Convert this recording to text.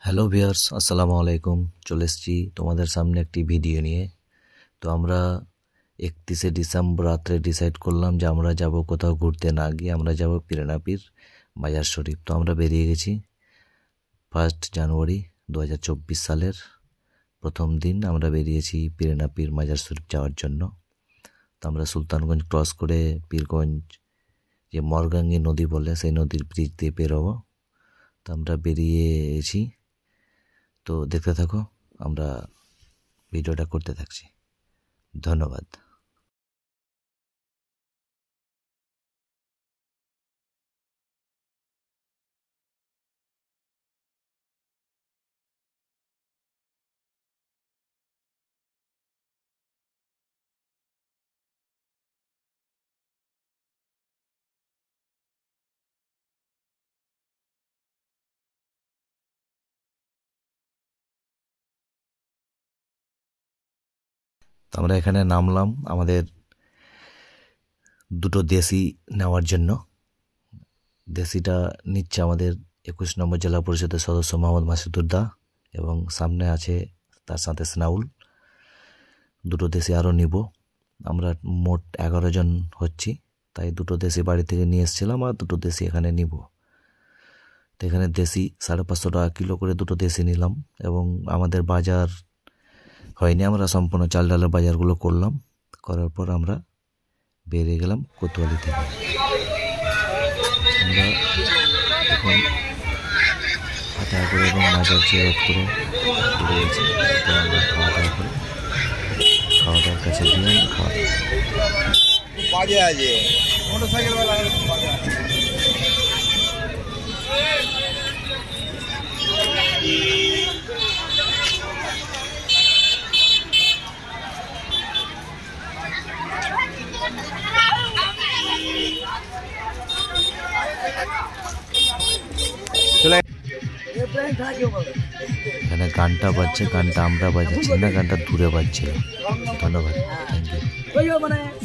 Hello viewers, আসসালামু আলাইকুম। চলে এসেছি তোমাদের সামনে একটি ভিডিও নিয়ে। তো আমরা 31শে ডিসেম্বর রাত্রে ডিসাইড করলাম যে আমরা যাব কোথাও ঘুরতে না গিয়ে আমরা যাব পিরানাপির মাজার শরীফ। তো আমরা বেরিয়ে গেছি 1 জানুয়ারি 2024 সালের প্রথম দিন আমরা বেরিয়েছি পিরানাপির মাজার শরীফ যাওয়ার জন্য। তো আমরা সুলতানগঞ্জ ক্রস করে পীরগঞ্জ যে মরগাঙ্গি নদী বলে সেই নদীর ব্রিজ দিয়ে বেরোবো। তো আমরা বেরিয়েছি। তো দেখতে থাকো, আমরা ভিডিওটা করতে থাকছি। ধন্যবাদ। তো আমরা এখানে নামলাম আমাদের দুটো দেশি নেওয়ার জন্য। দেশিটা নিচ্ছে আমাদের 21 নম্বর জেলা পরিষদের সদস্য মোহাম্মদ মাসুদুদ্দা এবং সামনে আছে তার সাথে স্নাউল। দুটো দেশি আরও নিব। আমরা মোট 11 জন হচ্ছি, তাই দুটো দেশি বাড়ি থেকে নিয়ে এসেছিলাম আর দুটো দেশি এখানে নিব। তো এখানে দেশি 550 টাকা কিলো করে দুটো দেশি নিলাম এবং আমাদের বাজার হয়নি, আমরা সম্পূর্ণ চাল ডালের বাজারগুলো করলাম। করার পর আমরা বেরিয়ে গেলাম কোতোয়ালি থেকে। আমরা এখন হাঁটা করে এবং মাজার জিয়ারত করে ঘুরে গেছি। আমরা খাওয়া দাওয়া করে খাওয়া দাওয়ার কাছে দিয়ে আমরা খাওয়া এখানে গানটা বাজছে, গানটা আমরা বাজাচ্ছি না, গানটা দূরে বাজছিল। ধন্যবাদ, থ্যাংক ইউ।